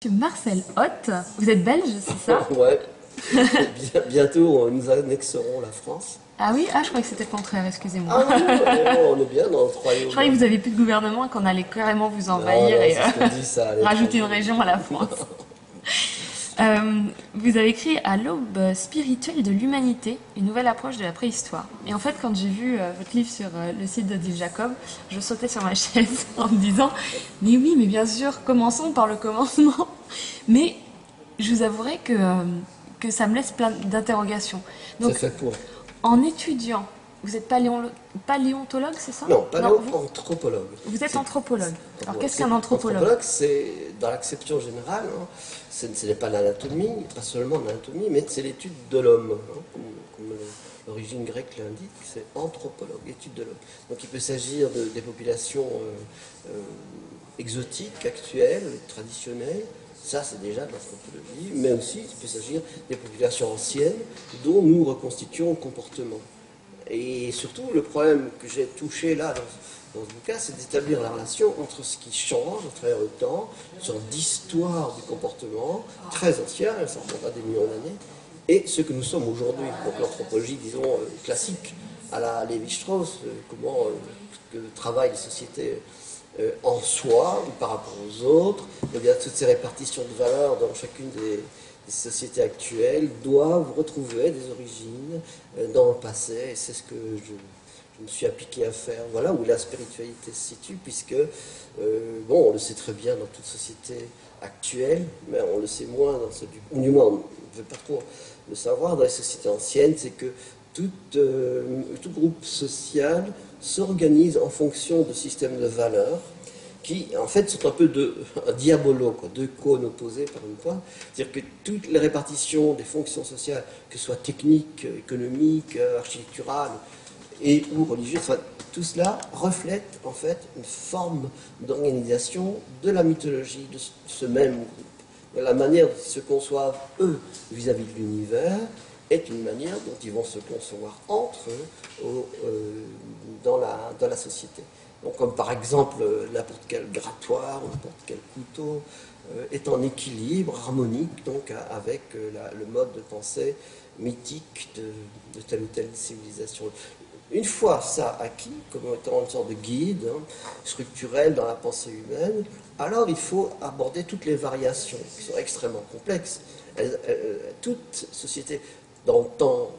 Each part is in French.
Marcel Hoth, vous êtes belge, c'est ça? Ouais. Bientôt, nous annexerons la France. Ah oui? Ah, je croyais que c'était le contraire, excusez-moi. Ah oui, on est bien dans notre royaume. Je croyais que vous n'aviez plus de gouvernement et qu'on allait carrément vous envahir Non, et c'est ce qu'on dit, ça, rajouter une région à la France. Vous avez écrit À l'aube spirituelle de l'humanité, une nouvelle approche de la préhistoire. Et en fait, quand j'ai vu votre livre sur le site d'Odile Jacob, je sautais sur ma chaise en me disant « Mais oui, mais bien sûr, commençons par le commencement !» Mais je vous avouerai que ça me laisse plein d'interrogations. C'est fait pour. En étudiant, vous êtes paléontologue, c'est ça? Non, paléoanthropologue. Vous êtes anthropologue. Alors Ouais, qu'est-ce qu'un anthropologue? Anthropologue, c'est, dans l'acception générale, hein, ce n'est pas l'anatomie, pas seulement l'anatomie, mais c'est l'étude de l'homme. Hein, comme l'origine grecque l'indique, c'est anthropologue, étude de l'homme. Donc il peut s'agir des populations exotiques, actuelles, traditionnelles. Ça, c'est déjà de l'anthropologie, mais aussi il peut s'agir des populations anciennes dont nous reconstituons le comportement. Et surtout, le problème que j'ai touché là dans ce bouquin, c'est d'établir la relation entre ce qui change à travers le temps, une sorte d'histoire du comportement, très ancien, ça remonte à des millions d'années, et ce que nous sommes aujourd'hui. Donc l'anthropologie, disons, classique, à la Lévi-Strauss, comment travaillent les sociétés en soi ou par rapport aux autres. Il y a toutes ces répartitions de valeurs dans chacune des sociétés actuelles doivent retrouver des origines dans le passé, et c'est ce que je me suis appliqué à faire. Voilà où la spiritualité se situe, puisque, bon, on le sait très bien dans toute société actuelle, mais on le sait moins dans celle ou du moins on ne veut pas trop le savoir dans les sociétés anciennes, c'est que tout groupe social s'organise en fonction de systèmes de valeurs qui, en fait, sont un peu un diabolo, quoi, deux cônes opposés par une fois. C'est-à-dire que toutes les répartitions des fonctions sociales, que ce soit techniques, économiques, architecturales et ou religieuses, enfin, tout cela reflète, en fait, une forme d'organisation de la mythologie de ce même groupe. La manière dont ils se conçoivent, eux, vis-à-vis de l'univers, est une manière dont ils vont se concevoir entre eux dans la société. Donc, comme par exemple, n'importe quel grattoir ou n'importe quel couteau est en équilibre, harmonique, donc avec le mode de pensée mythique de telle ou telle civilisation. Une fois ça acquis, comme étant une sorte de guide structurel dans la pensée humaine, alors il faut aborder toutes les variations, qui sont extrêmement complexes. Toute société dans le temps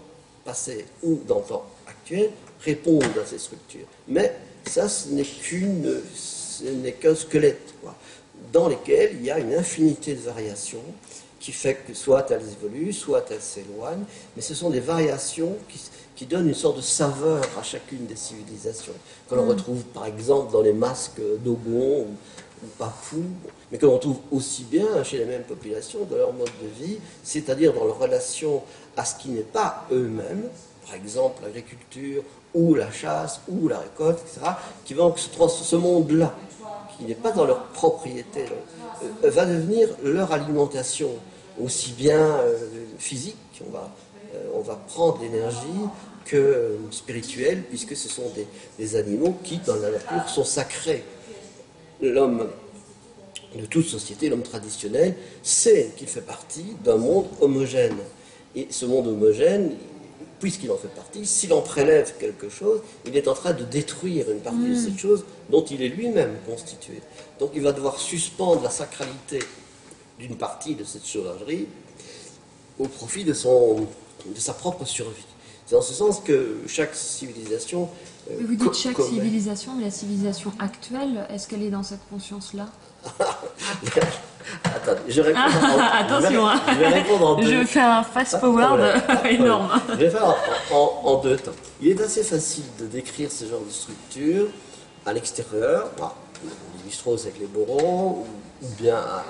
passé ou dans le temps actuel répondent à ces structures. Mais ça, ce n'est qu'un squelette, quoi, dans lequel il y a une infinité de variations qui fait que soit elles évoluent, soit elles s'éloignent, mais ce sont des variations qui donnent une sorte de saveur à chacune des civilisations, que l'on retrouve par exemple dans les masques d'Ogon ou Papou, mais que l'on trouve aussi bien chez les mêmes populations dans leur mode de vie, c'est-à-dire dans leur relation à ce qui n'est pas eux-mêmes, par exemple l'agriculture, ou la chasse, ou la récolte, etc., qui vont ce monde-là, qui n'est pas dans leur propriété, va devenir leur alimentation, aussi bien physique, on va prendre l'énergie, que spirituelle, puisque ce sont des animaux qui, dans la nature, sont sacrés. L'homme de toute société, l'homme traditionnel, sait qu'il fait partie d'un monde homogène. Et ce monde homogène, puisqu'il en fait partie, s'il en prélève quelque chose, il est en train de détruire une partie de cette chose dont il est lui-même constitué. Donc il va devoir suspendre la sacralité d'une partie de cette sauvagerie au profit de sa propre survie. C'est dans ce sens que chaque civilisation... Vous dites chaque civilisation, mais la civilisation actuelle, est-ce qu'elle est dans cette conscience-là? Attendez, je réponds attention, je vais répondre en deux. Je fais un fast-forward énorme. Je vais faire en deux temps. Il est assez facile de décrire ce genre de structure à l'extérieur, Lévi-Strauss avec les borons, ou bien à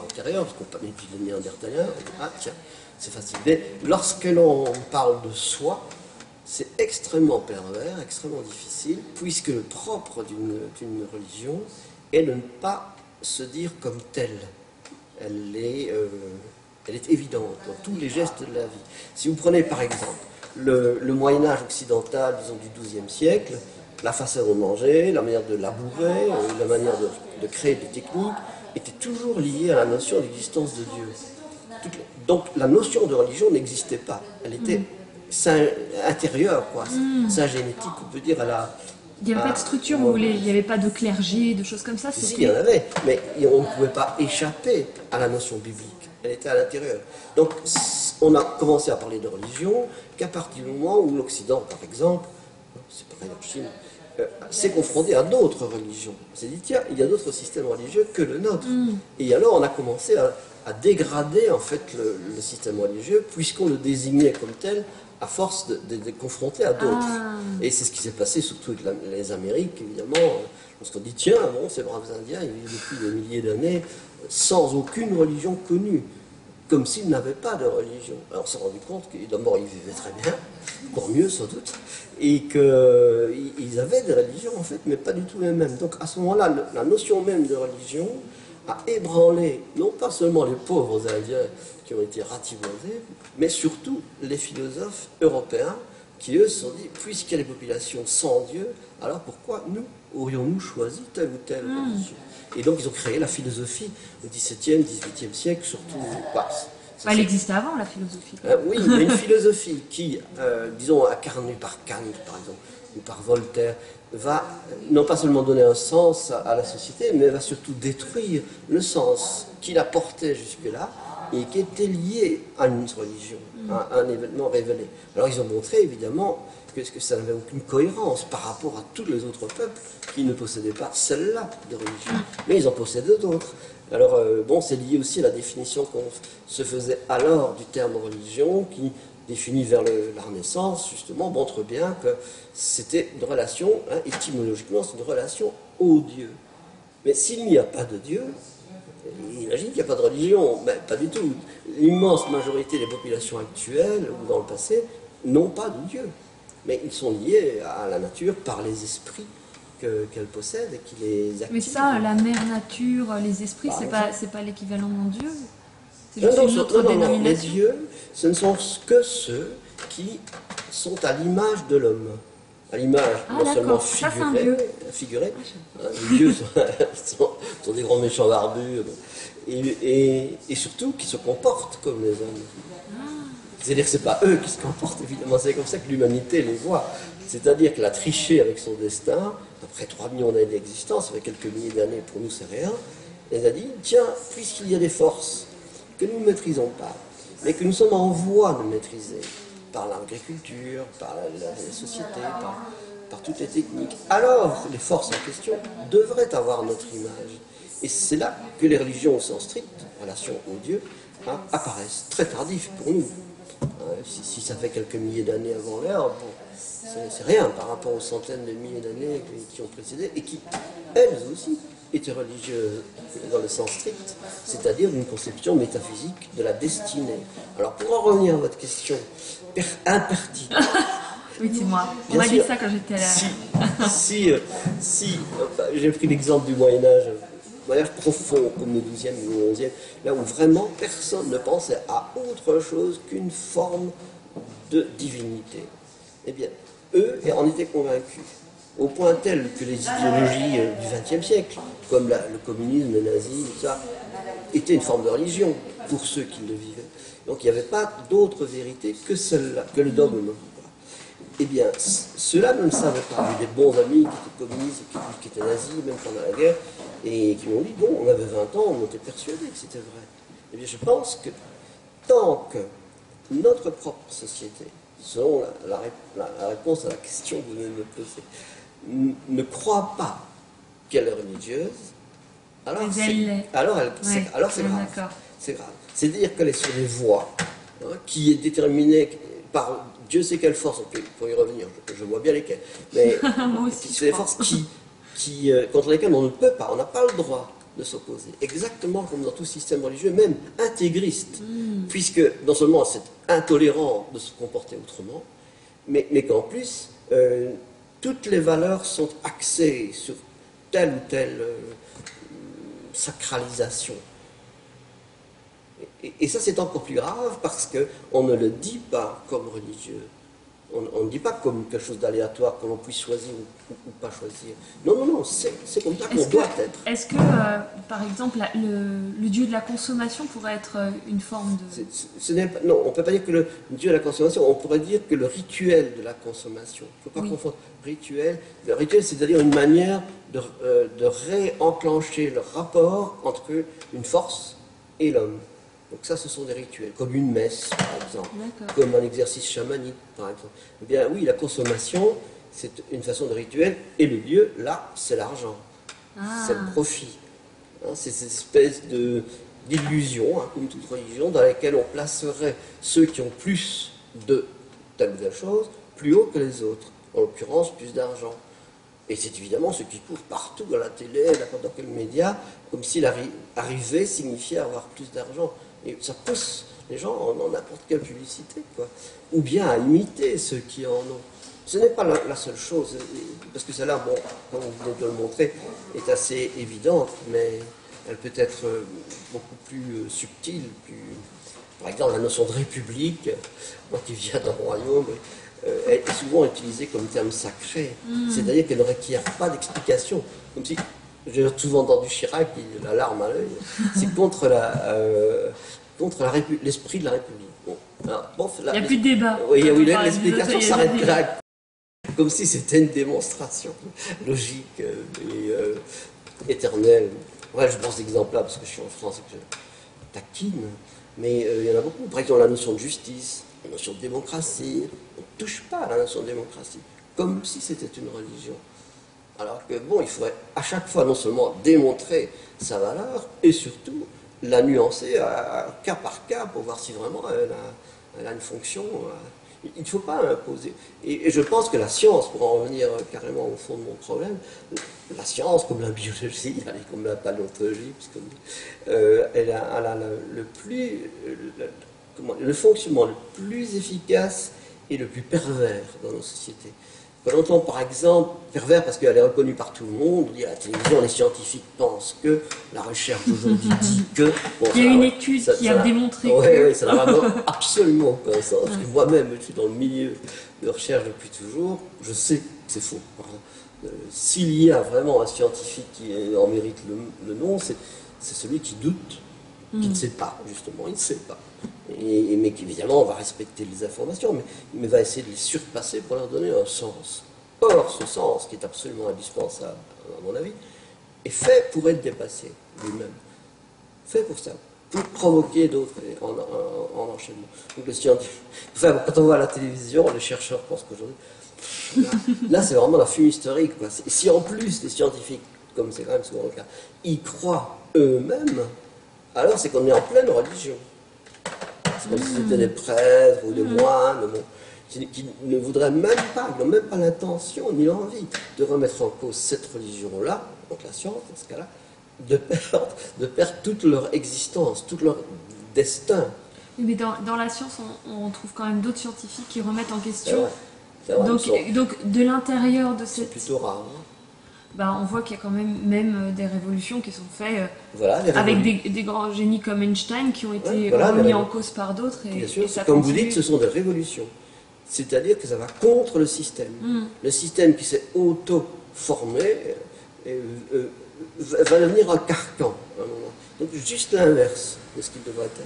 l'intérieur, parce qu'on parle des Néandertaliens. Ah tiens, c'est facile. Mais lorsque l'on parle de soi, c'est extrêmement pervers, extrêmement difficile, puisque le propre d'une religion est de ne pas se dire comme telle. Elle est évidente dans tous les gestes de la vie. Si vous prenez par exemple le Moyen-Âge occidental, disons du XIIe siècle, la façon de manger, la manière de labourer, la manière de créer des techniques, était toujours liée à la notion d'existence de Dieu. Donc la notion de religion n'existait pas. Elle était intérieure, quoi. Génétique, on peut dire, à la... Il n'y avait pas de structure, vous voulez, il n'y avait pas de clergé, de choses comme ça. Si, il y en avait, mais on ne pouvait pas échapper à la notion biblique. Elle était à l'intérieur. Donc, on a commencé à parler de religion qu'à partir du moment où l'Occident, par exemple, c'est pareil en Chine, s'est confronté à d'autres religions. On s'est dit, tiens, il y a d'autres systèmes religieux que le nôtre. Et alors, on a commencé à dégrader, en fait, le système religieux, puisqu'on le désignait comme tel, à force de confronter à d'autres. Et c'est ce qui s'est passé surtout avec les Amériques, évidemment. Lorsqu'on dit, tiens, bon, ces braves Indiens, ils vivent depuis des milliers d'années sans aucune religion connue, comme s'ils n'avaient pas de religion. Alors on s'est rendu compte que d'abord ils vivaient très bien, encore mieux sans doute, et qu'ils avaient des religions en fait, mais pas du tout les mêmes. Donc à ce moment-là, la notion même de religion a ébranlé non pas seulement les pauvres Indiens qui ont été ratiboisés, mais surtout les philosophes européens qui eux se sont dit, puisqu'il y a des populations sans Dieu, alors pourquoi nous aurions-nous choisi telle ou telle religion? Et donc ils ont créé la philosophie au XVIIe, XVIIIe siècle, surtout. Elle existait avant, la philosophie. Oui, mais une philosophie qui, disons, incarnée par Kant, par exemple, ou par Voltaire, va non pas seulement donner un sens à la société, mais va surtout détruire le sens qu'il a porté jusque-là et qui était lié à une religion, à un événement révélé. Alors ils ont montré, évidemment, que ça n'avait aucune cohérence par rapport à tous les autres peuples qui ne possédaient pas celle-là de religion. Mais ils en possédaient d'autres. Alors, bon, c'est lié aussi à la définition qu'on se faisait alors du terme religion, qui, défini vers la Renaissance, justement, montre bien que c'était une relation, étymologiquement, c'est une relation au Dieu. Mais s'il n'y a pas de Dieu, imagine qu'il n'y a pas de religion. Mais pas du tout. L'immense majorité des populations actuelles, ou dans le passé, n'ont pas de Dieu. Mais ils sont liés à la nature par les esprits qu'elle possède et qui les active. Mais ça, la mère nature, les esprits, c'est pas l'équivalent de Dieu. C'est juste une autre non, les dénomination. dieux, ce ne sont que ceux qui sont à l'image de l'homme. À l'image non seulement figurée, les dieux sont des grands méchants barbus, et surtout qui se comportent comme les hommes. C'est-à-dire que ce n'est pas eux qui se comportent, évidemment, c'est comme ça que l'humanité les voit. C'est-à-dire qu'elle a triché avec son destin, après 3 millions d'années d'existence, avec quelques milliers d'années, pour nous c'est rien, elle a dit, tiens, puisqu'il y a des forces que nous ne maîtrisons pas, mais que nous sommes en voie de maîtriser, par l'agriculture, par la société, par toutes les techniques, alors les forces en question devraient avoir notre image. Et c'est là que les religions au sens strict, relation au Dieu, apparaissent très tardifs pour nous. Si ça fait quelques milliers d'années avant l'heure, bon, c'est rien par rapport aux centaines de milliers d'années qui ont précédé et qui, elles aussi, étaient religieuses dans le sens strict, c'est-à-dire d'une conception métaphysique de la destinée. Alors pour en revenir à votre question impertinente. Oui, c'est moi. On m'a dit ça quand j'étais là. Si j'ai pris l'exemple du Moyen-Âge, Moyen-Âge profond, comme le XIIe ou le XIe, là où vraiment personne ne pensait à autre chose qu'une forme de divinité. Eh bien, eux en étaient convaincus, au point tel que les idéologies du XXe siècle, comme le communisme, le nazisme, tout ça, étaient une forme de religion pour ceux qui le vivaient. Donc il n'y avait pas d'autre vérité que celle-là, que le dogme. Eh bien, ceux-là ne le savaient pas. J'ai des bons amis qui étaient communistes et qui étaient nazis, même pendant la guerre, et qui m'ont dit, bon, on avait 20 ans, on était persuadés que c'était vrai. Eh bien, je pense que tant que notre propre société, selon la réponse à la question que vous venez de me poser, ne croit pas qu'elle est religieuse, alors c'est grave. C'est grave. C'est-à-dire qu'elle est sur des voies qui est déterminée par Dieu sait quelle force, pour y revenir, je vois bien lesquelles, mais c'est des forces contre lesquelles on ne peut pas, on n'a pas le droit de s'opposer, exactement comme dans tout système religieux, même intégriste, puisque non seulement c'est intolérant de se comporter autrement, mais qu'en plus, toutes les valeurs sont axées sur telle ou telle sacralisation. Et ça, c'est encore plus grave parce qu'on ne le dit pas comme religieux. On ne dit pas comme quelque chose d'aléatoire que l'on puisse choisir ou pas choisir. Non, non, non, c'est comme ça qu'on doit être. Est-ce que, par exemple, le dieu de la consommation pourrait être une forme de... Non, on ne peut pas dire que le dieu de la consommation, on pourrait dire que le rituel de la consommation. Il ne faut pas confondre rituel. Le rituel, c'est-à-dire une manière de réenclencher le rapport entre une force et l'homme. Donc ça, ce sont des rituels, comme une messe, par exemple, comme un exercice chamanique, par exemple. Eh bien oui, la consommation, c'est une façon de rituel, et le dieu, là, c'est l'argent, c'est le profit. Hein, c'est cette espèce d'illusion, hein, comme toute religion, dans laquelle on placerait ceux qui ont plus de telle ou telle chose, plus haut que les autres, en l'occurrence, plus d'argent. Et c'est évidemment ce qui court partout, à la télé, dans quel média, comme si arriver signifiait avoir plus d'argent. Et ça pousse les gens dans n'importe quelle publicité, quoi. Ou bien à imiter ceux qui en ont. Ce n'est pas la seule chose, parce que celle-là, bon, comme vous venez de le montrer, est assez évidente, mais elle peut être beaucoup plus subtile. Par exemple, la notion de république, moi qui viens d'un royaume, est souvent utilisée comme terme sacré. C'est-à-dire qu'elle ne requiert pas d'explication. Comme si, j'ai souvent entendu Chirac, la larme à l'œil, c'est contre l'esprit de la République. Bon, alors, bon, il n'y a plus de débat. Oui, l'explication s'arrête là. Comme si c'était une démonstration logique et éternelle. Ouais, je pense d'exemple là, parce que je suis en France et que je taquine, mais il y en a beaucoup. Par exemple, la notion de justice, la notion de démocratie, on ne touche pas à la notion de démocratie, comme si c'était une religion. Alors que, bon, il faudrait à chaque fois non seulement démontrer sa valeur, et surtout la nuancer cas par cas pour voir si vraiment elle a une fonction. Il ne faut pas l'imposer. Et je pense que la science, pour en revenir carrément au fond de mon problème, la science, comme la biologie, comme la paléontologie, elle a le fonctionnement le plus efficace et le plus pervers dans nos sociétés. Quand on entend par exemple, pervers parce qu'elle est reconnue par tout le monde, on dit à la télévision, les scientifiques pensent que, la recherche aujourd'hui dit que... Bon, il y a une étude qui a démontré que... Oui, ça n'a vraiment absolument aucun sens. Parce que moi-même, je suis dans le milieu de recherche depuis toujours, je sais que c'est faux. S'il y a vraiment un scientifique qui en mérite le nom, c'est celui qui doute, qui ne sait pas, justement, il ne sait pas. Mais qu'évidemment, on va respecter les informations, mais va essayer de les surpasser pour leur donner un sens. Or, ce sens, qui est absolument indispensable, à mon avis, est fait pour être dépassé lui-même. Fait pour ça, pour provoquer d'autres en enchaînement. Donc, le scientifique, enfin, quand on voit à la télévision, les chercheurs pensent qu'aujourd'hui, là c'est vraiment la fumisterie, quoi. Si en plus les scientifiques, comme c'est quand même souvent le cas, y croient eux-mêmes, alors c'est qu'on est en pleine religion. C'est comme si c'était des prêtres ou des moines qui ne voudraient même pas, qui n'ont même pas l'intention ni l'envie de remettre en cause cette religion-là, donc la science dans ce cas-là, de perdre toute leur existence, tout leur destin. Mais dans la science, on trouve quand même d'autres scientifiques qui remettent en question. C'est vrai, donc de l'intérieur de cette... C'est plutôt rare. Hein. Bah, on voit qu'il y a quand même des révolutions qui sont faites avec des grands génies comme Einstein qui ont été remis en cause par d'autres. Bien sûr, comme vous dites, ce sont des révolutions. C'est-à-dire que ça va contre le système. Le système qui s'est auto-formé va devenir un carcan à un moment. Donc juste l'inverse de ce qu'il devrait être.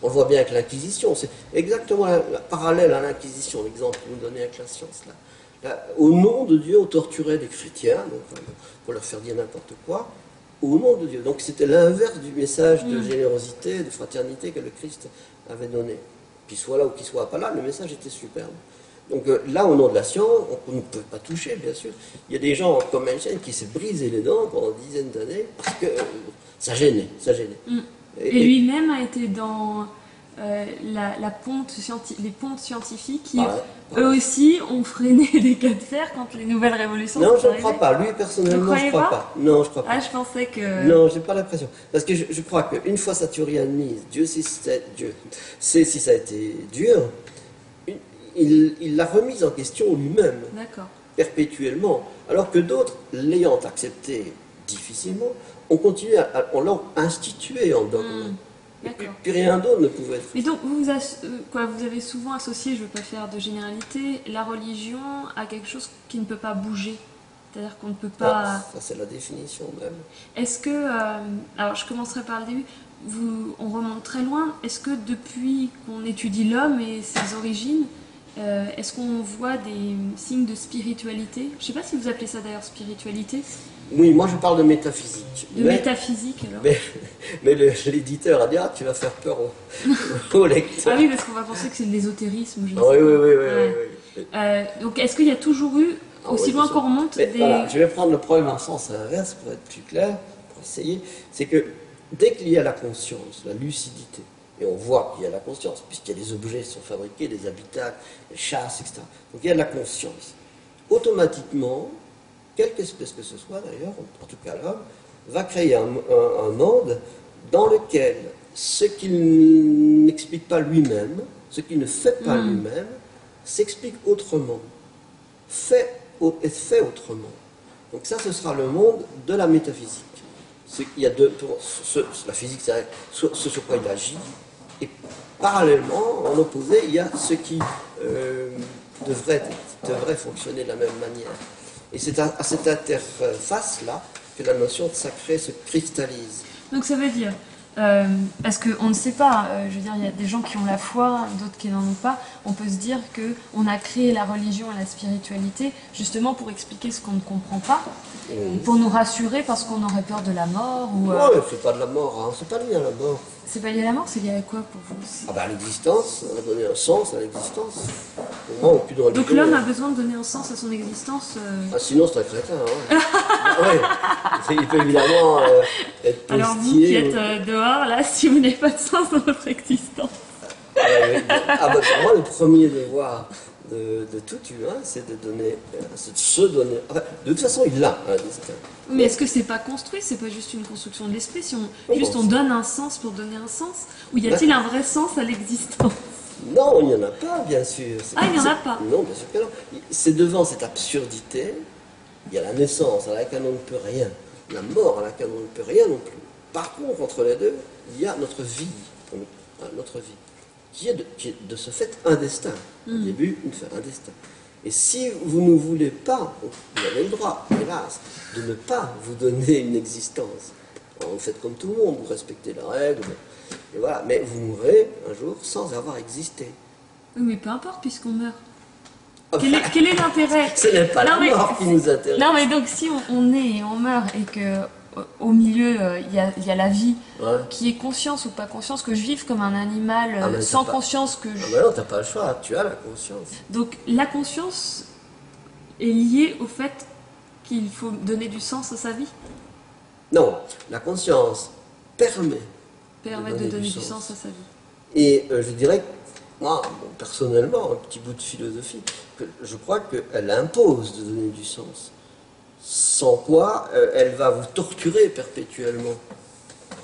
On le voit bien avec l'Inquisition. C'est exactement parallèle à l'Inquisition, l'exemple que vous donnez avec la science là. Au nom de Dieu, on torturait des chrétiens, donc, pour leur faire dire n'importe quoi, au nom de Dieu. Donc c'était l'inverse du message de générosité, de fraternité que le Christ avait donné. Qu'il soit là ou qu'il soit pas là, le message était superbe. Donc là, au nom de la science, on ne peut pas toucher, bien sûr. Il y a des gens comme Einstein qui s'est brisé les dents pendant des dizaines d'années parce que ça gênait. Et lui-même a été dans... les pontes scientifiques qui, eux aussi, ont freiné les cas de fer quand les nouvelles révolutions sont arrivées. Non, je ne crois pas. Lui, personnellement, je ne crois pas. Non, je crois pas. Ah, je pensais que... Non, j'ai pas l'impression. Parce que je crois qu'une fois sa théorie admise, Dieu sait si ça a été dur, il l'a remise en question lui-même. D'accord. Perpétuellement. Alors que d'autres, l'ayant accepté difficilement. On continue on l'a institué en dogme. Et puis rien d'autre ne pouvait être. Mais donc, vous avez souvent associé, je ne veux pas faire de généralité, la religion à quelque chose qui ne peut pas bouger. C'est-à-dire qu'on ne peut pas... Ça, c'est la définition même. Est-ce que... alors, je commencerai par le début. On remonte très loin. Est-ce que depuis qu'on étudie l'homme et ses origines, est-ce qu'on voit des signes de spiritualité? Je ne sais pas si vous appelez ça d'ailleurs spiritualité. Oui, moi je parle de métaphysique. Métaphysique alors. Mais l'éditeur a dit, ah, tu vas faire peur au lecteur. Ah oui, parce qu'on va penser que c'est de l'ésotérisme. Oui. Donc est-ce qu'il y a toujours eu, aussi loin qu'on remonte, des... Voilà, je vais prendre le problème en sens inverse pour être plus clair, pour essayer. C'est que dès qu'il y a la conscience, la lucidité, et on voit qu'il y a la conscience, puisqu'il y a des objets qui sont fabriqués, des habitacles, des chasses, etc. Donc il y a de la conscience. Automatiquement, quelque espèce que ce soit d'ailleurs, en tout cas l'homme, va créer un monde dans lequel ce qu'il n'explique pas lui-même, ce qu'il ne fait pas lui-même, s'explique autrement, fait autrement. Donc ça, ce sera le monde de la métaphysique. Il y a la physique, c'est ce sur quoi il agit, et parallèlement, en opposé, il y a ce qui devrait fonctionner de la même manière. Et c'est à cette interface-là que la notion de sacré se cristallise. Donc ça veut dire, parce qu'on ne sait pas, je veux dire, il y a des gens qui ont la foi, d'autres qui n'en ont pas, on peut se dire qu'on a créé la religion et la spiritualité justement pour expliquer ce qu'on ne comprend pas, pour nous rassurer parce qu'on aurait peur de la mort ou... Non, c'est pas de la mort, hein. C'est pas lié à la mort. C'est pas lié à la mort, c'est lié à quoi pour vous? Ah bah à l'existence, on a donné un sens à l'existence. Pour moi, aucune religion. Donc l'homme a besoin de donner un sens à son existence Ah, sinon c'est un crétin, ouais. Il peut évidemment être postillé. Alors vous qui êtes dehors, là, si vous n'avez pas de sens dans votre existence. Ah bah pour moi, le premier devoir de tout humain, c'est de donner, c'est de se donner. Enfin, de toute façon, il l'a, un destin. Mais est-ce que c'est pas construit? C'est pas juste une construction de l'esprit? Si on donne un sens pour donner un sens? Ou y a-t-il un vrai sens à l'existence? Non, il n'y en a pas, bien sûr. Ah, il n'y en a pas? Non, bien sûr que non. C'est devant cette absurdité, il y a la naissance à laquelle on ne peut rien, la mort à laquelle on ne peut rien non plus. Par contre, entre les deux, il y a notre vie, qui est de ce fait un destin. Au début, un destin. Et si vous ne voulez pas, vous avez le droit, hélas, de ne pas vous donner une existence. Alors, vous faites comme tout le monde, vous respectez la règle, et voilà. Mais vous mourrez un jour sans avoir existé. Oui, mais peu importe, puisqu'on meurt. Quel est l'intérêt? Ce n'est pas la mort qui nous intéresse. Non, mais donc si on est et on meurt et que au milieu il y a la vie, qui est conscience ou pas conscience, que je vive comme un animal sans conscience, que je... Ah ben non, t'as pas le choix, tu as la conscience. Donc la conscience est liée au fait qu'il faut donner du sens à sa vie? Non, la conscience permet de donner du sens à sa vie. Et je dirais que moi, personnellement, un petit bout de philosophie, que je crois qu'elle impose de donner du sens. Sans quoi, elle va vous torturer perpétuellement.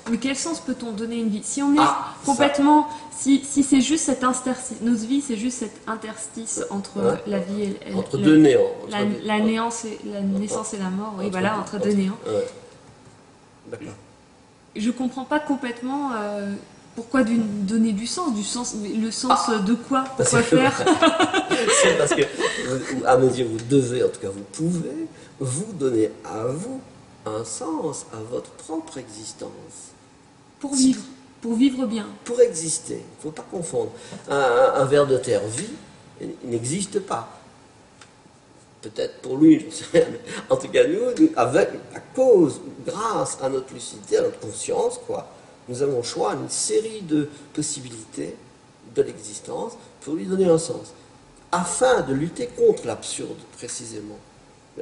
Mais quel sens peut-on donner à une vie? Si on est complètement... Si c'est juste cet interstice, notre vie, c'est juste cet interstice entre la vie et... Entre deux néants. La naissance et la mort, oui, voilà, entre deux néants. Ouais. D'accord. Je comprends pas complètement... pourquoi donner du sens? Le sens de quoi? Pourquoi faire? C'est parce que, à mes yeux, vous devez, en tout cas vous pouvez, vous donner à vous un sens à votre propre existence. Pour vivre bien. Pour exister, il ne faut pas confondre. Un ver de terre vit, il n'existe pas. Peut-être pour lui, je ne sais rien, mais en tout cas nous, grâce à notre lucidité, à notre conscience, nous avons le choix, une série de possibilités de l'existence pour lui donner un sens, afin de lutter contre l'absurde, précisément.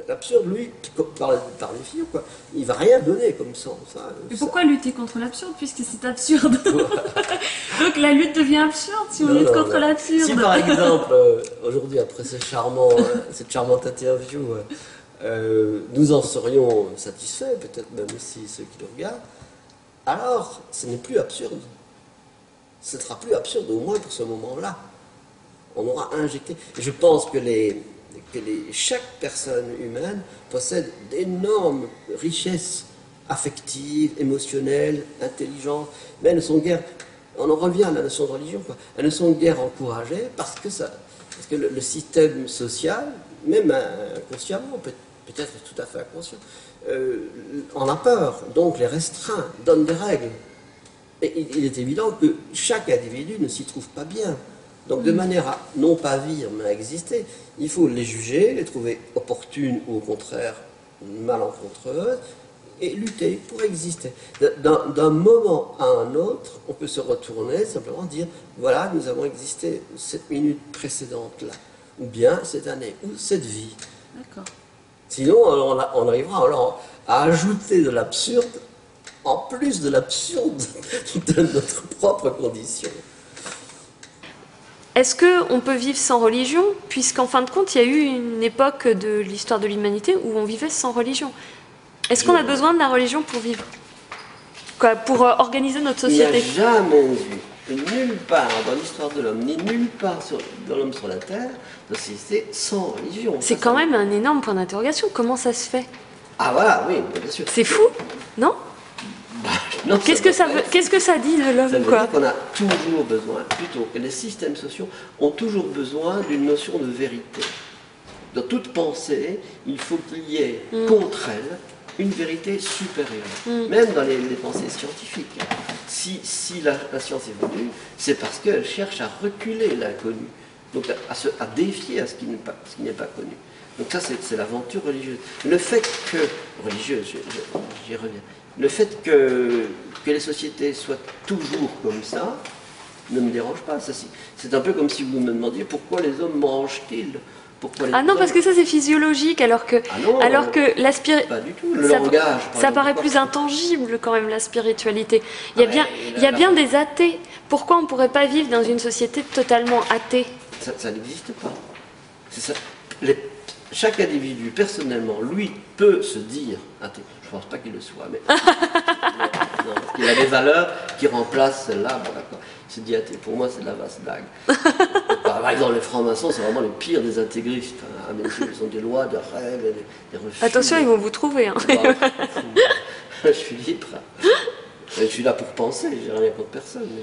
L'absurde, lui, par les filles, il ne va rien donner comme sens. Mais pourquoi lutter contre l'absurde, puisque c'est absurde? Donc la lutte devient absurde si on lutte contre l'absurde. Si par exemple, aujourd'hui, après cette charmante interview, nous en serions satisfaits, peut-être même aussi ceux qui le regardent, alors ce n'est plus absurde. Ce ne sera plus absurde, au moins pour ce moment-là. On aura injecté. Je pense que chaque personne humaine possède d'énormes richesses affectives, émotionnelles, intelligentes, mais elles ne sont guère, on en revient à la notion de religion, quoi. Elles ne sont guère encouragées parce que le système social, même inconsciemment, peut-être tout à fait inconscient, en a peur, donc les restreint, donne des règles. Et il est évident que chaque individu ne s'y trouve pas bien. Donc de manière à non pas vivre, mais à exister, il faut les juger, les trouver opportunes ou au contraire malencontreuses, et lutter pour exister. D'un moment à un autre, on peut se retourner, simplement dire, voilà, nous avons existé cette minute précédente-là, ou bien cette année, ou cette vie. D'accord. Sinon, on arrivera alors à ajouter de l'absurde, en plus de l'absurde de notre propre condition. Est-ce qu'on peut vivre sans religion? Puisqu'en fin de compte, il y a eu une époque de l'histoire de l'humanité où on vivait sans religion. Est-ce qu'on a besoin de la religion pour vivre? Quoi, pour organiser notre société? Il n'y a jamais vu, nulle part dans l'histoire de l'homme, ni nulle part dans l'homme sur la Terre, de société sans religion. C'est quand même un énorme point d'interrogation. Comment ça se fait? Ah voilà, oui, bien sûr. C'est fou, non? Non, Qu'est-ce que ça dit de ça l'homme, veut quoi? dire qu'on a toujours besoin, plutôt que les systèmes sociaux ont toujours besoin d'une notion de vérité. Dans toute pensée, il faut qu'il y ait contre elle une vérité supérieure, même dans les pensées scientifiques. Si la science est venue, c'est parce qu'elle cherche à reculer l'inconnu, donc à défier à ce qui n'est pas connu. Donc ça, c'est l'aventure religieuse. Le fait que, religieuse, j'y reviens, le fait que les sociétés soient toujours comme ça ne me dérange pas. C'est un peu comme si vous me demandiez pourquoi les hommes mangent-ils. Ah non, parce que ça c'est physiologique, alors que, la pas du tout. Le langage, ça paraît plus intangible quand même, la spiritualité. Il y a bien des athées. Pourquoi on ne pourrait pas vivre dans une société totalement athée? Ça n'existe pas. C'est ça. Chaque individu, personnellement, lui, peut se dire athée. Je ne pense pas qu'il le soit, mais non, parce qu'il a des valeurs qui remplacent celle-là. Bon, d'accord. Il se dit athée. Pour moi, c'est de la vaste blague. Par exemple, les francs-maçons, c'est vraiment les pires des intégristes. Hein, même s'ils ont des lois, des règles, des refus. Attention, ils vont vous trouver. Hein. Je suis libre. Je suis là pour penser. J'ai rien contre personne, mais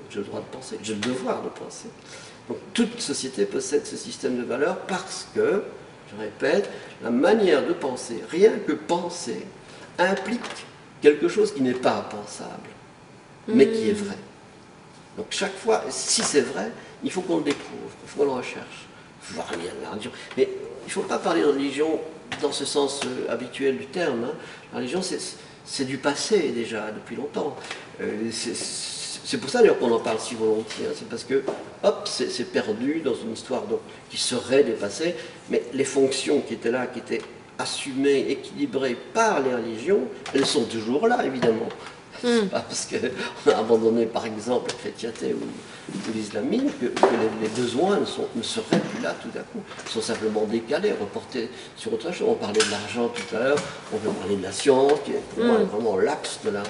j'ai le droit de penser. J'ai le devoir de penser. Donc, toute société possède ce système de valeurs parce que, je répète, la manière de penser, rien que penser, implique quelque chose qui n'est pas pensable, mais qui est vrai. Donc chaque fois, si c'est vrai, il faut qu'on le découvre, il faut qu'on le recherche. Il faut voir la religion. Mais il ne faut pas parler de religion dans ce sens habituel du terme. Hein. La religion, c'est du passé déjà, depuis longtemps. C'est pour ça d'ailleurs qu'on en parle si volontiers. Hein. C'est parce que, hop, c'est perdu dans une histoire qui serait dépassée, mais les fonctions qui étaient là, qui étaient assumées, équilibrées par les religions, elles sont toujours là, évidemment. C'est pas parce qu'on a abandonné, par exemple, la chrétienté ou l'islamisme que les besoins ne seraient plus là tout à coup. Ils sont simplement décalés, reportés sur autre chose. On parlait de l'argent tout à l'heure, on peut parler de la science, qui est pour moi vraiment l'axe de la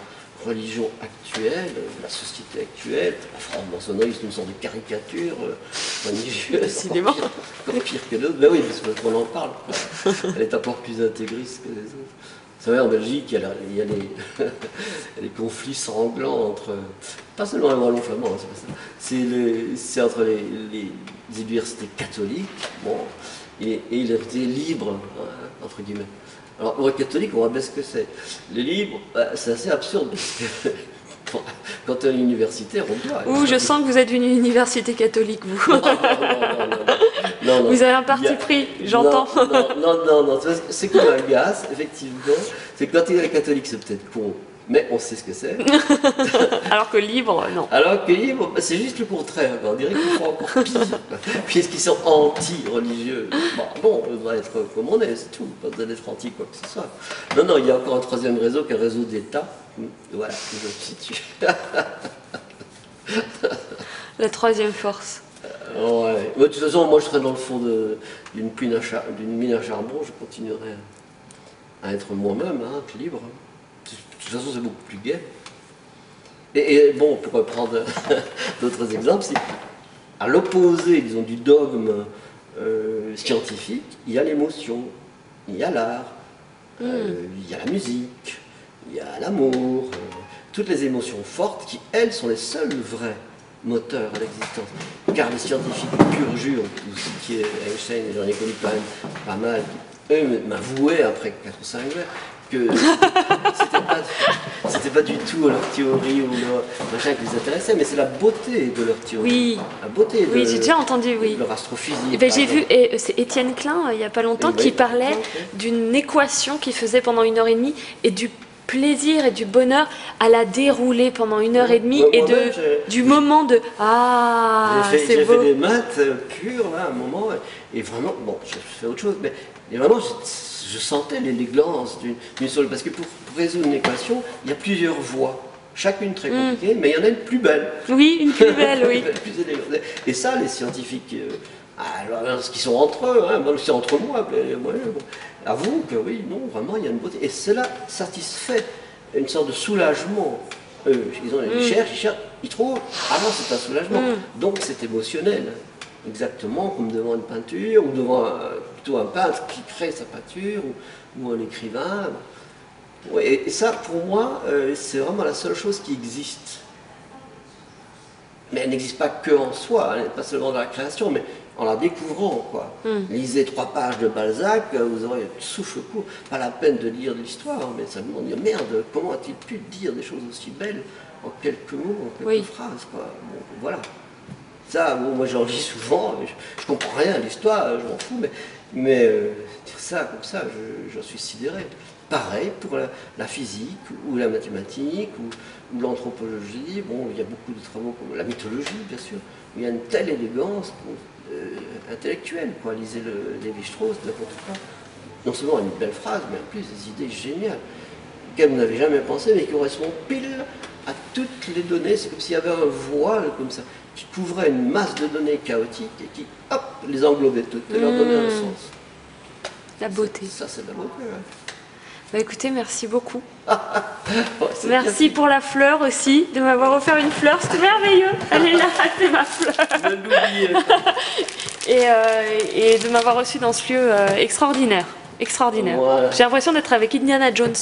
religion actuelle, de la société actuelle. La franc-maçonnerie, c'est une sorte de caricature religieuse. Décidément. Encore pire que d'autres. Ben oui, parce qu'on en parle. Elle est encore plus intégriste que les autres. Vous savez, en Belgique, il y a les conflits sanglants entre, pas seulement les wallons-flamands, c'est pas ça, c'est entre les universités catholiques, bon, et les universités libres, entre guillemets. Alors, pour les catholiques, on voit bien ce que c'est. Les libres, c'est assez absurde, parce que quand on est universitaire, on doit... Ouh, je sens que vous êtes une université catholique, vous. Non, vous avez un parti pris, j'entends. Non. Ce qui m'agace, effectivement, c'est que quand il est catholique, c'est peut-être con, mais on sait ce que c'est. Alors que libre, non. Alors que libre, c'est juste le contraire. On dirait qu'ils font encore pire, puisqu'ils sont anti-religieux. Bon, on doit être comme on est, c'est tout. Pas besoin d'être anti quoi que ce soit. Non, il y a encore un troisième réseau qui est un réseau d'État. Voilà, je me situe. La troisième force. Ouais. De toute façon, moi je serais dans le fond d'une mine à charbon, je continuerai à être moi-même, hein, libre. De toute façon, c'est beaucoup plus gai. Et bon, pour reprendre d'autres exemples, à l'opposé, disons, du dogme scientifique, il y a l'émotion, il y a l'art, il y a la musique, il y a l'amour, toutes les émotions fortes qui, elles, sont les seuls vrais moteurs à l'existence. Car les scientifiques pur jus, tout ce qui est Einstein, et j'en ai connu quand même pas mal, eux m'avouaient après 4 ou 5 heures que c'était pas du tout leur théorie ou leur machin qui les intéressait, mais c'est la beauté de leur théorie. Oui, la beauté de, oui, j'ai déjà entendu, oui. leur astrophysique. Eh ben, j'ai vu, et c'est Étienne Klein, il n'y a pas longtemps, qui parlait d'une équation qu'il faisait pendant 1h30 et du plaisir et du bonheur à la dérouler pendant 1h30 et du moment de ah, c'est beau. J'ai fait des maths pures là, à un moment, et vraiment, bon, je fais autre chose, mais vraiment, je sentais l'élégance d'une seule, parce que pour résoudre une équation, il y a plusieurs voies. Chacune très compliquée, mais il y en a une plus belle. Oui, une plus belle, oui. Plus élégante. Et ça, les scientifiques, alors, ce qu'ils sont entre eux, hein, moi aussi entre moi, avouent que oui, non, vraiment, il y a une beauté. Et cela satisfait une sorte de soulagement. Ils cherchent, ils trouvent, ah non, c'est un soulagement. Donc c'est émotionnel. Exactement comme devant une peinture, ou devant plutôt un peintre qui crée sa peinture, ou un écrivain. Ouais, et ça, pour moi, c'est vraiment la seule chose qui existe. Mais elle n'existe pas que en soi, elle n'est pas seulement dans la création, mais en la découvrant, quoi. Lisez 3 pages de Balzac, vous aurez le souffle court. Pas la peine de lire de l'histoire, mais ça me demande, merde, comment a-t-il pu dire des choses aussi belles en quelques mots, en quelques phrases, quoi. Bon, voilà. Ça, bon, moi j'en lis souvent, je comprends rien à l'histoire, je m'en fous, mais dire ça comme ça, j'en suis sidéré. Pareil pour la physique, ou la mathématique, ou l'anthropologie. Bon, il y a beaucoup de travaux comme la mythologie, bien sûr, où il y a une telle élégance intellectuelle, quoi. Lisez le Lévi-Strauss, n'importe quoi. Non seulement une belle phrase, mais en plus des idées géniales, auxquelles vous n'avez jamais pensé, mais qui correspondent pile à toutes les données. C'est comme s'il y avait un voile comme ça, qui couvrait une masse de données chaotiques et qui, hop, les englobait toutes et leur donnait un sens. La beauté. Ça, c'est de la beauté, ouais. Bah écoutez, merci beaucoup. Merci pour la fleur aussi, de m'avoir offert une fleur, c'était merveilleux. Elle est là, c'est ma fleur. Et de m'avoir reçu dans ce lieu extraordinaire. Extraordinaire. Voilà. J'ai l'impression d'être avec Indiana Jones.